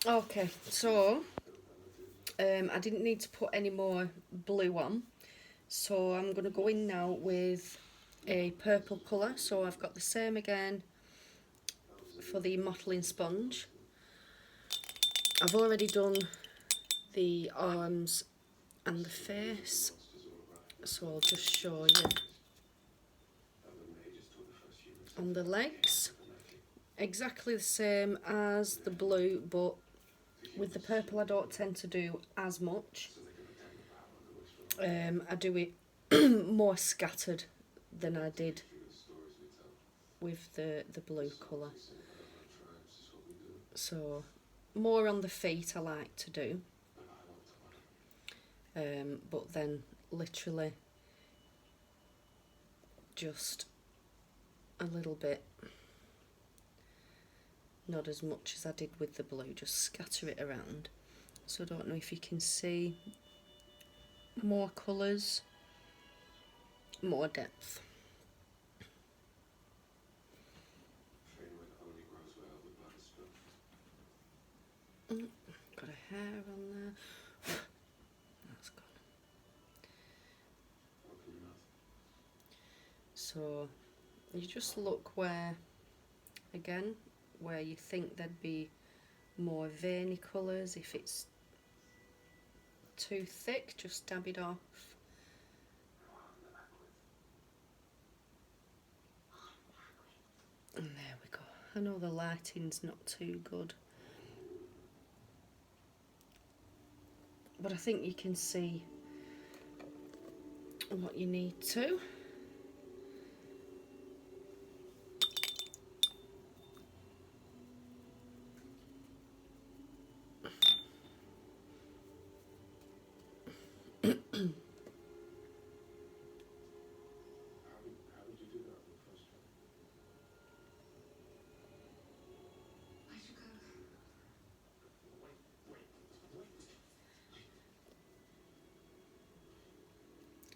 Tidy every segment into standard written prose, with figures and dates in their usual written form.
Okay, so I didn't need to put any more blue on, so I'm going to go in now with a purple colour. So I've got the same again for the mottling sponge. I've already done the arms and the face, so I'll just show you on the legs. Exactly the same as the blue, but with the purple I don't tend to do as much. I do it more scattered than I did with the blue colour. So more on the feet I like to do, but then literally just a little bit, not as much as I did with the blue, just scatter it around. So I don't know if you can see more colours, more depth. Got a hair on there. That's gone. So you just look where, again, where you think there'd be more veiny colours. If it's too thick, just dab it off. And there we go. I know the lighting's not too good, but I think you can see what you need to.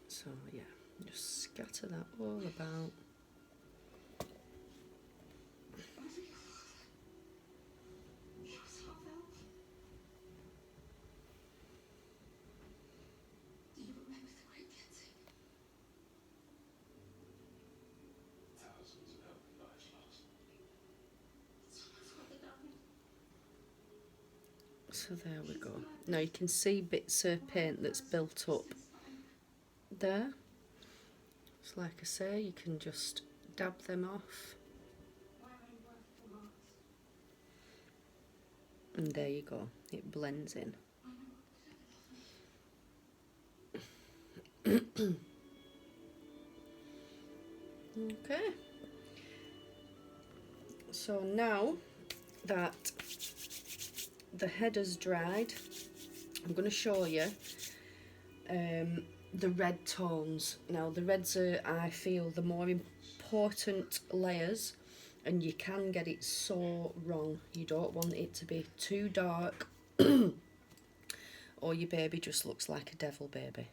So yeah, just scatter that all about. So there we go. Now you can see bits of paint that's built up there. So like I say, you can just dab them off. And there you go, it blends in. Okay. So now that the head has dried, I'm going to show you the red tones. Now the reds are, I feel, the more important layers, and you can get it so wrong. You don't want it to be too dark or your baby just looks like a devil baby.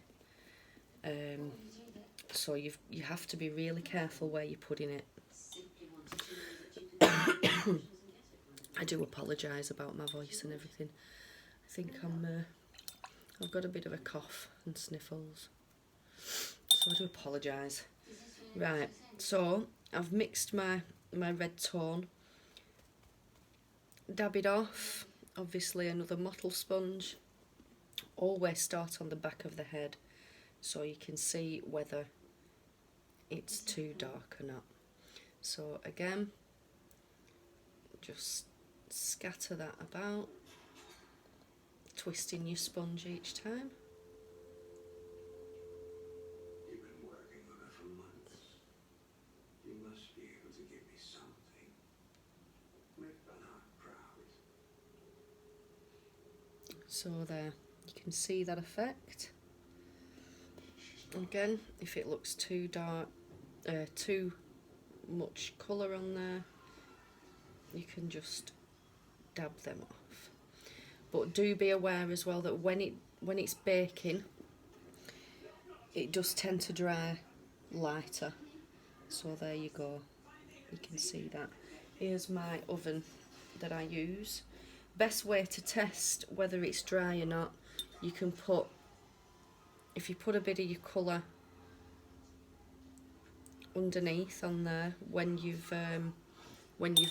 So you have to be really careful where you're putting it. I do apologise about my voice and everything. I think I've got a bit of a cough and sniffles, so I do apologise. Right, so I've mixed my red tone, dab it off, obviously another mottle sponge. Always start on the back of the head so you can see whether it's too dark or not. So again, just scatter that about, twisting your sponge each time. You've been working on it for months. You must be able to give me something. Make Bernard proud. So there, you can see that effect. Again, if it looks too dark, too much colour on there, you can just dab them off. But do be aware as well that when it's baking, it does tend to dry lighter. So there you go, you can see that. Here's my oven that I use. best way to test whether it's dry or not, you can put, if you put a bit of your colour underneath on there when you've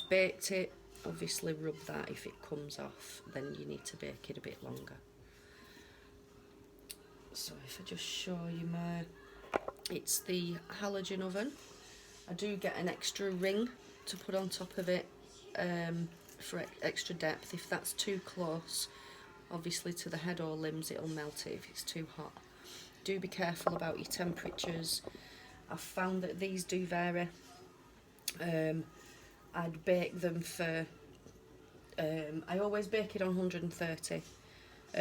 baked it, obviously rub that. If it comes off, then you need to bake it a bit longer. So if I just show you it's the halogen oven. I do get an extra ring to put on top of it for extra depth. If that's too close, obviously, to the head or limbs, it'll melt it if it's too hot. Do be careful about your temperatures. I've found that these do vary. I'd bake them for, I always bake it on 130,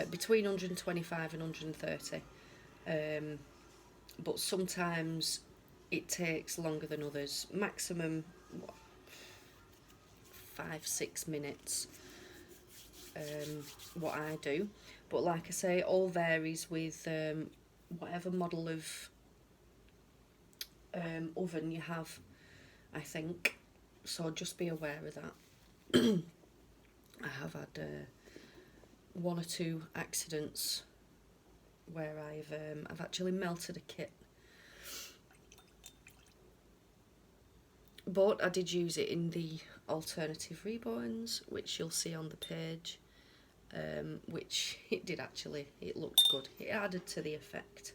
between 125 and 130. But sometimes it takes longer than others. Maximum, 5-6 minutes, what I do. But like I say, it all varies with whatever model of oven you have, I think. So just be aware of that. I have had one or two accidents where I've actually melted a kit. But I did use it in the alternative reborns, which you'll see on the page, which it looked good. It added to the effect.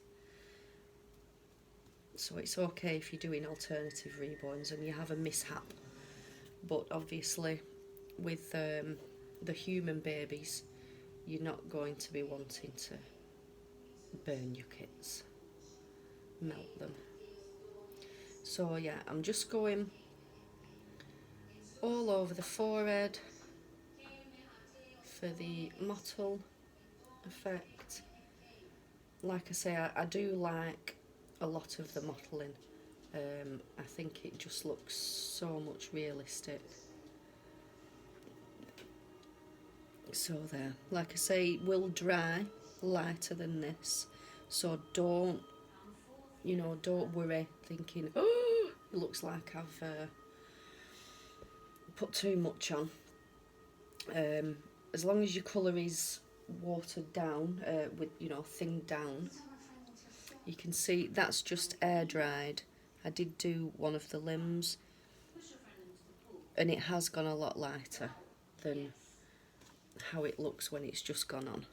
So it's okay if you're doing alternative reborns and you have a mishap. But obviously, with the human babies, you're not going to be wanting to burn your kits, melt them. So yeah, I'm just going all over the forehead for the mottle effect. Like I say, I do like a lot of the mottling. I think it just looks so much realistic. So there, like I say, it will dry lighter than this. So don't worry thinking, oh, it looks like I've put too much on. As long as your colour is watered down, thinned down, you can see that's just air dried. I did do one of the limbs and it has gone a lot lighter than how it looks when it's just gone on.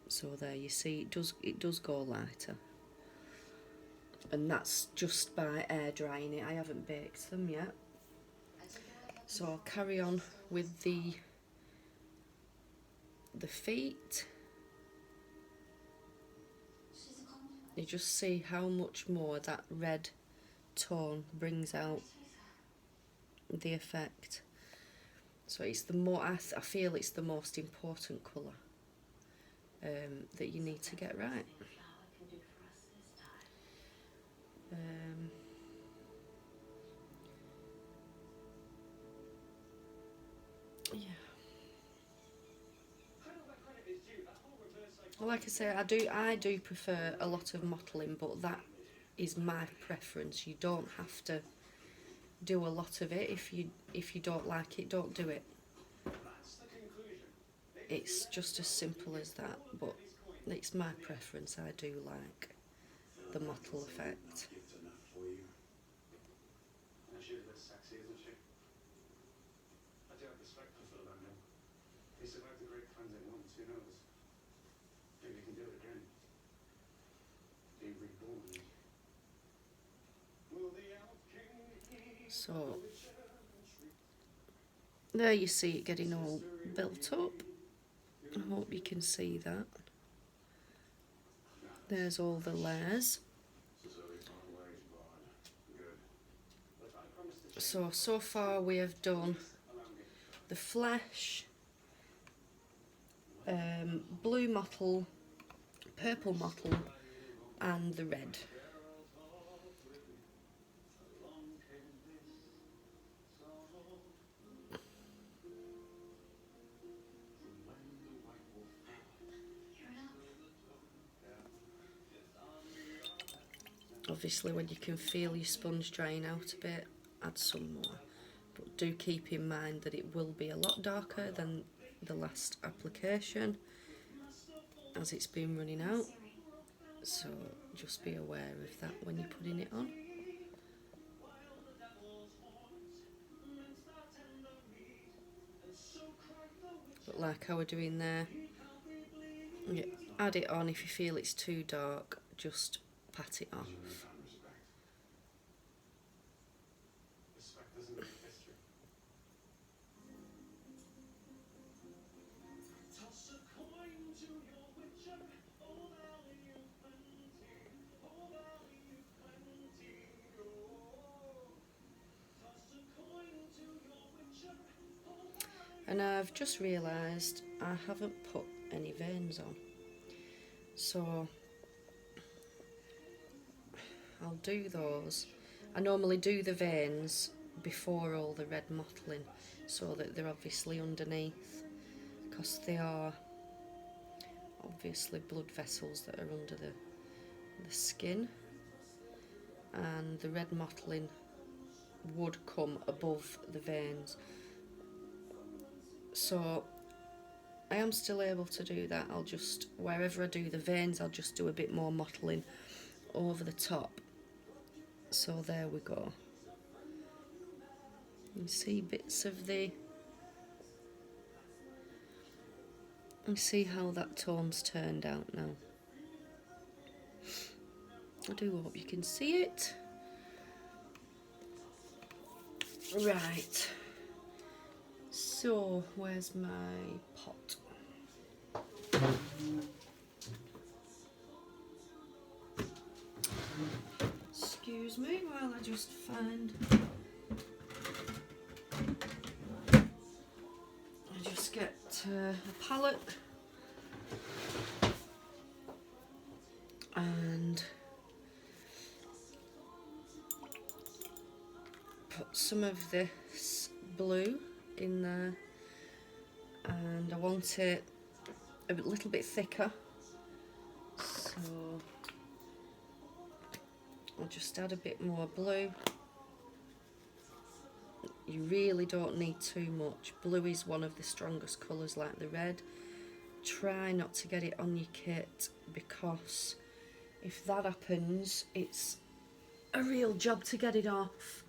So there, you see it does go lighter, and that's just by air drying it. I haven't baked them yet. So I'll carry on with the feet. You just see how much more that red tone brings out the effect. So it's I feel it's the most important colour that you need to get right. Yeah. Like I say, I do prefer a lot of mottling, but that is my preference. You don't have to do a lot of it. If you don't like it, don't do it. It's just as simple as that, but it's my preference. I do like the mottle effect. She's a bit sexy, isn't she? I do have respect for Phil, I know. He survived the Great Cleansing once, who knows? Maybe he can do it again. Be reborn. So there you see it getting all built up. I hope you can see that. There's all the layers. So far we have done the flesh, blue mottle, purple mottle and the red. Obviously when you can feel your sponge drying out a bit, add some more, but do keep in mind that it will be a lot darker than the last application as it's been running out, so just be aware of that when you're putting it on. But like how we're doing there, yeah, add it on. If you feel it's too dark, just pat it off. Respect doesn't make history. Toss a coin to your witcher, oh valley of plenty, oh valley of plenty, oh. Toss a coin to your witcher, oh valley. And I've just realised I haven't put any veins on, so I'll do those. I normally do the veins before all the red mottling so that they're obviously underneath, because they are obviously blood vessels that are under the skin, and the red mottling would come above the veins. So I am still able to do that. I'll just, wherever I do the veins, I'll just do a bit more mottling over the top. So there we go. You can see bits of the... And see how that tone's turned out now. I do hope you can see it. Right. So, where's my pot? Excuse me while I just find... I just get a palette and put some of this blue in there, and I want it a little bit thicker, so I'll just add a bit more blue. You really don't need too much. Blue is one of the strongest colours, like the red. Try not to get it on your kit, because if that happens, it's a real job to get it off.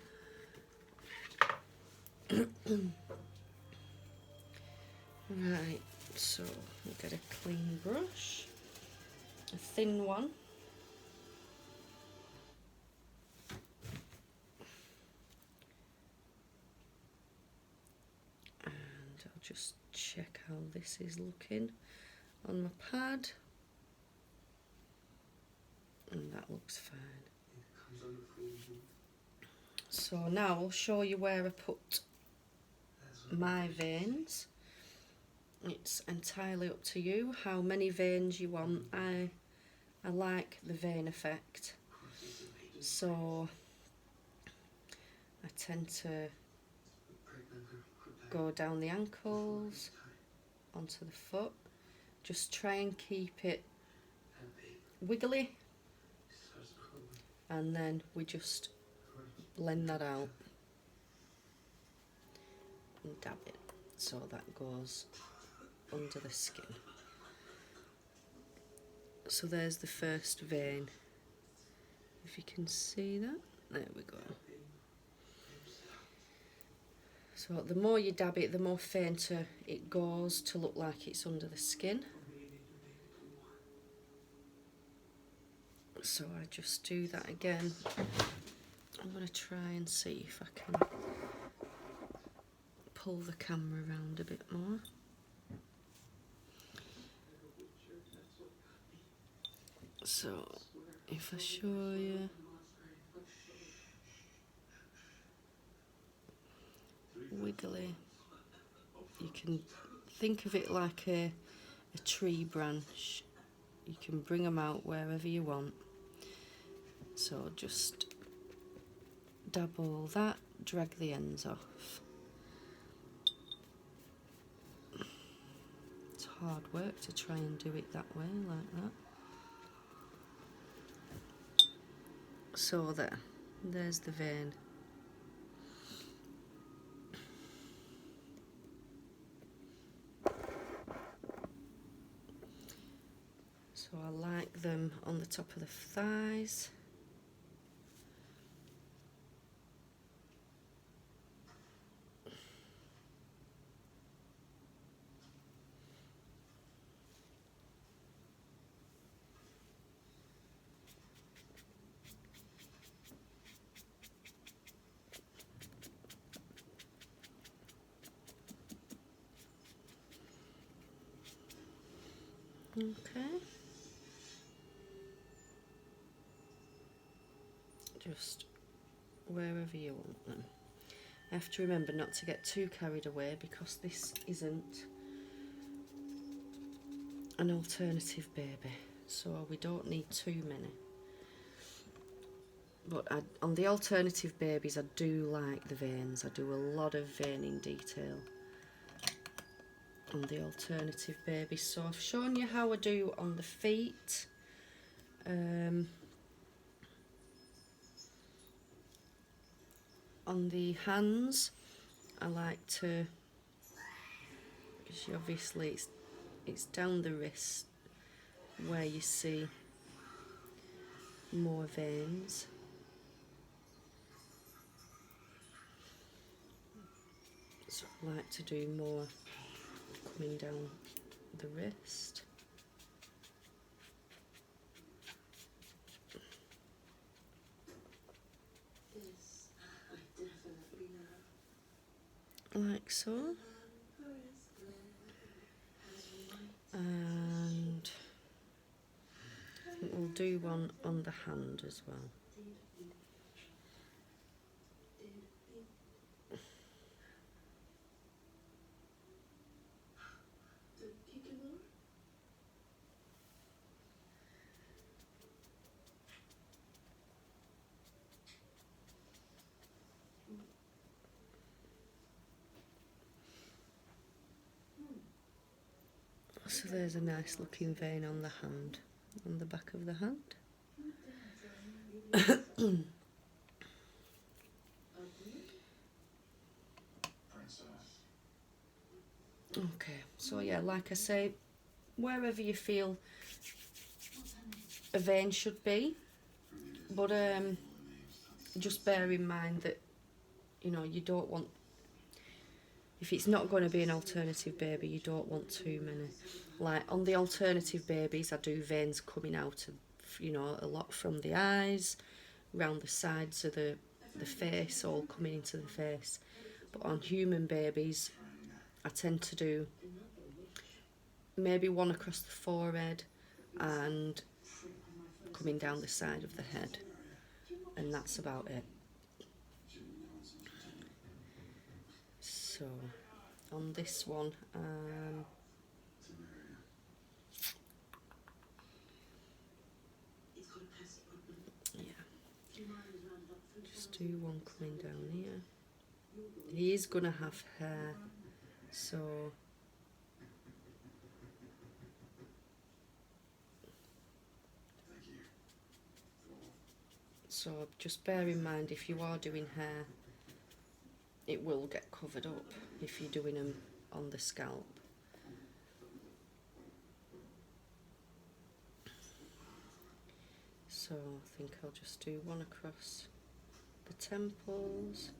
Right, so we'll get a clean brush, a thin one. And I'll just check how this is looking on my pad. And that looks fine. So now I'll show you where I put my veins. It's entirely up to you how many veins you want. I like the vein effect, so I tend to go down the ankles onto the foot. Just try and keep it wiggly, and then we just blend that out and dab it so that goes under the skin. So there's the first vein, if you can see that. There we go. So the more you dab it, the more fainter it goes to look like it's under the skin. So I just do that again. I'm going to try and see if I can pull the camera around a bit more. So if I show you, wiggly, you can think of it like a tree branch. You can bring them out wherever you want. So just dab all that, drag the ends off. It's hard work to try and do it that way, like that. So there's the vein. So I like them on the top of the thighs. Okay. Just wherever you want them. I have to remember not to get too carried away because this isn't an alternative baby, so we don't need too many. But on the alternative babies, I do like the veins. I do a lot of veining detail on the alternative babies. So I've shown you how I do on the feet. On the hands, I like to, because obviously it's down the wrist where you see more veins. So I like to do more coming down the wrist. Yes, I definitely Like so. And I think we'll do one on the hand as well. So there's a nice looking vein on the hand, on the back of the hand. Okay, so yeah, like I say, wherever you feel a vein should be, but just bear in mind that, you know, you don't want, if it's not going to be an alternative baby, you don't want too many. Like on the alternative babies, I do veins coming out of, you know, a lot from the eyes, round the sides of the face, all coming into the face. But on human babies, I tend to do maybe one across the forehead and coming down the side of the head, and that's about it. So on this one, yeah, just do one coming down here. He is gonna have hair, so just bear in mind, if you are doing hair, it will get covered up if you're doing them on the scalp. So I think I'll just do one across the temples.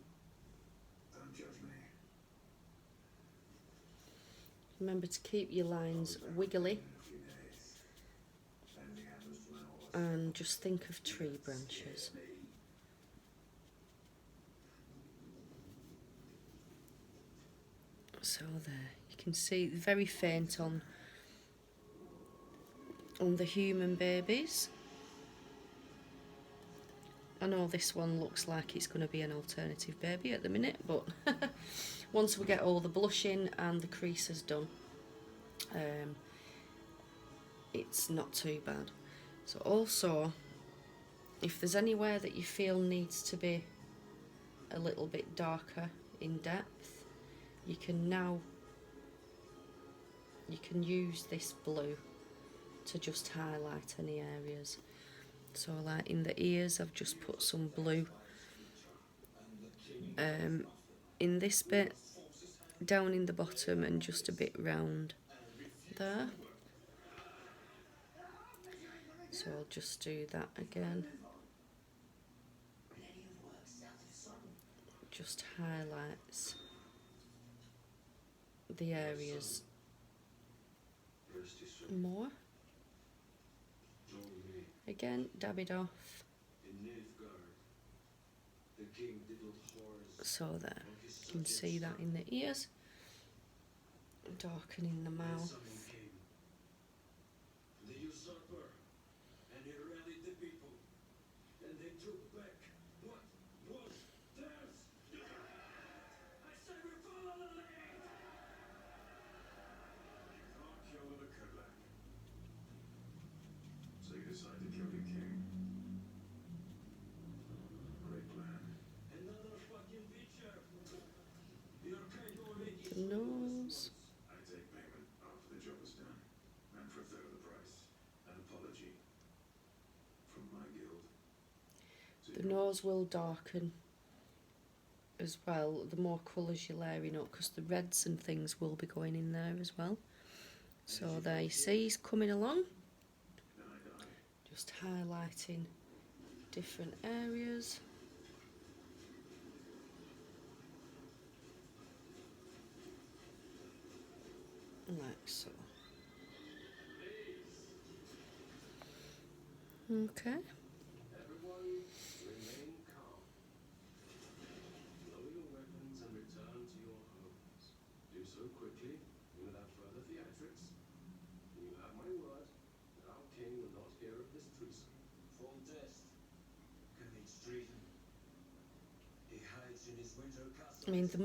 Don't judge me. Remember to keep your lines wiggly and just think of tree branches. So there, you can see very faint on the human babies. I know this one looks like it's going to be an alternative baby at the minute, but once we get all the blushing and the creases done, it's not too bad. So also, if there's anywhere that you feel needs to be a little bit darker in depth, you can use this blue to just highlight any areas. So like in the ears, I've just put some blue in this bit, down in the bottom, and just a bit round there. So I'll just do that again. Just highlights the areas more. Again, dab it off. So there, you can see that in the ears, darkening the mouth. So you decide to kill your king. Great plan. The nose. I take payment after the job is done, and for a third of the price. An apology from my guild. The nose will darken as well, the more colours you're layering up, because the reds and things will be going in there as well. So there you see he's coming along, just highlighting different areas. Like so. Okay. Everyone remain calm. Lower your weapons and return to your homes. Do so quickly and without further theatrics. You have my word that our king will not hear of this treason. Full test. Commits treason. He hides in his winter castle. I mean, the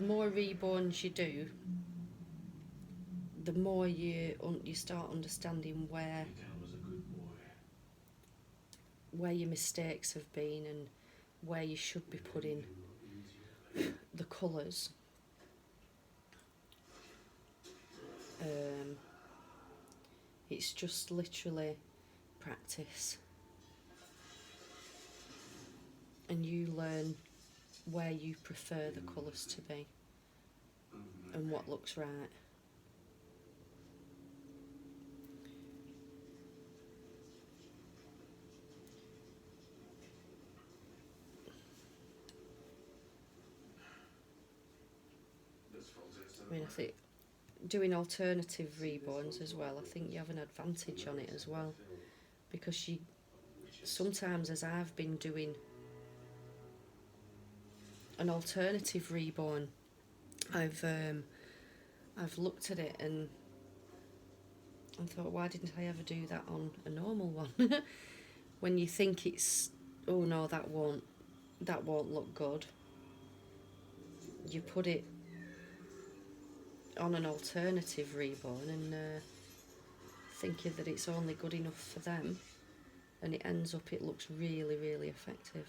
more reborns you do, the more you start understanding where your mistakes have been and where you should be putting the colours. It's just literally practice, and you learn where you prefer the colours to be and what looks right. I mean, I think doing alternative reborns as well, I think you have an advantage on it as well, because you sometimes, as I've been doing an alternative reborn, I've looked at it and thought, why didn't I ever do that on a normal one? When you think it's, oh no, that won't look good, you put it on an alternative reborn and thinking that it's only good enough for them, and it ends up, it looks really, really effective.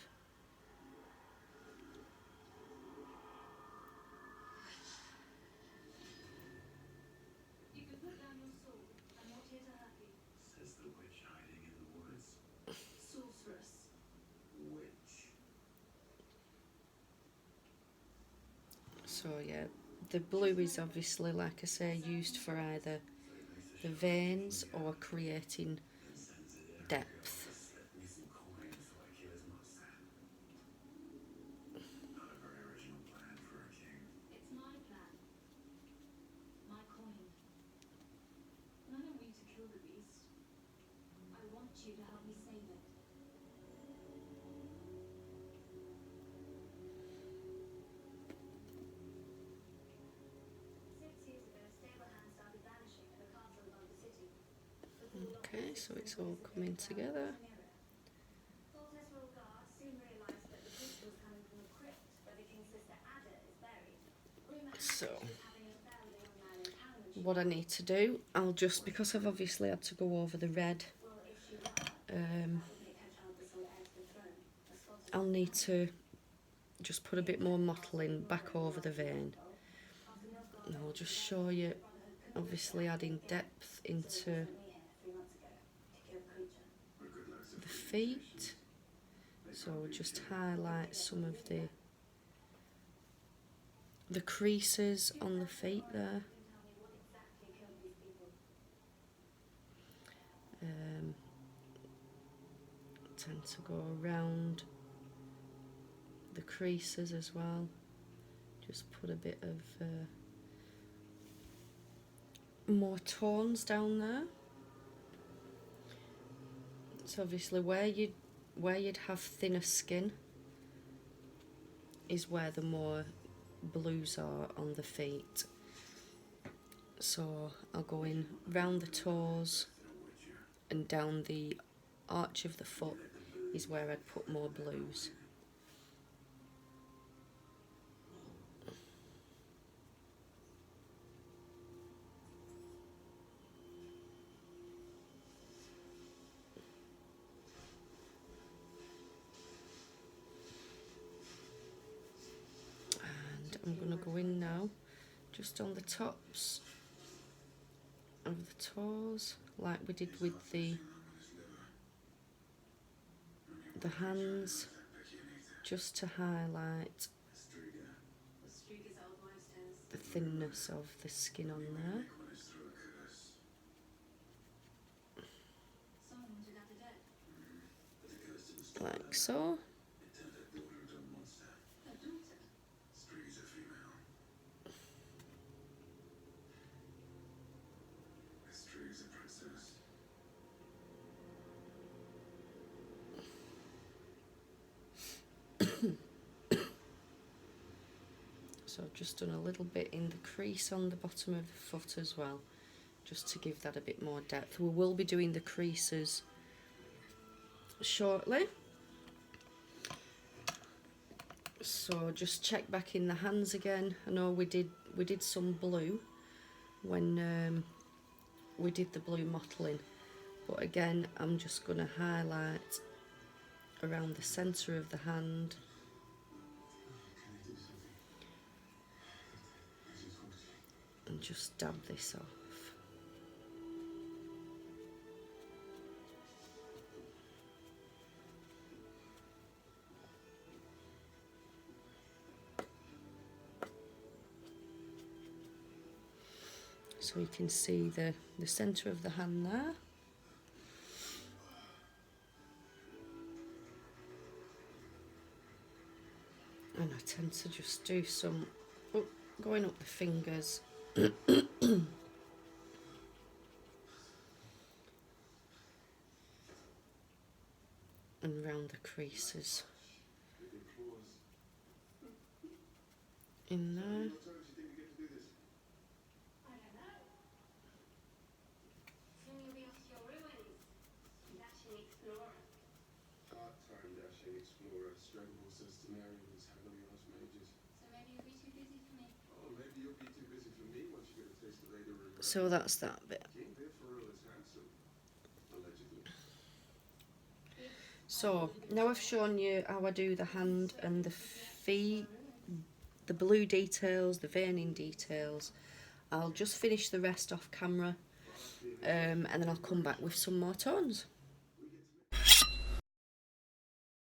You can put down your sword. I'm not here to hurt you. Says the witch hiding in the woods. Sorceress. Witch. So yeah, the blue is obviously, like I say, used for either the veins or creating depth. Slip me some coin so I kill his master. Not a very original plan for a king. It's my plan. My coin. And I don't want you to kill the beast. I want you to help me save it. 6 years ago, stable hands started vanishing at a castle above the city. Okay, so it's all coming together. So what I need to do, I'll just, because I've obviously had to go over the red, I'll need to just put a bit more mottling back over the vein, and I'll just show you, obviously adding depth into the feet. So just highlight some of the creases on the feet there. tend to go around the creases as well. Just put a bit of more tones down there. So obviously where you'd have thinner skin is where the more blues are on the feet. So I'll go in round the toes and down the arch of the foot is where I'd put more blues. And I'm going to go in now just on the tops of the toes, like we did with the hands, just to highlight the thinness of the skin on there. Like so. So I've just done a little bit in the crease on the bottom of the foot as well, just to give that a bit more depth. We will be doing the creases shortly. So just check back in the hands again. I know we did some blue when we did the blue mottling, but again I'm just going to highlight around the centre of the hand. And just dab this off. So you can see the centre of the hand there. And I tend to just do some going up the fingers. And round the creases in there. Part-time dashing explorer, struggle centenarians, Halloween's mages. So maybe you'll be too busy for me. Oh, maybe you'll be too busy for me once you get a taste of later. So that's that bit. King Biffarel is handsome, allegedly. So now I've shown you how I do the hand and the feet, the blue details, the veining details. I'll just finish the rest off camera, and then I'll come back with some more tones.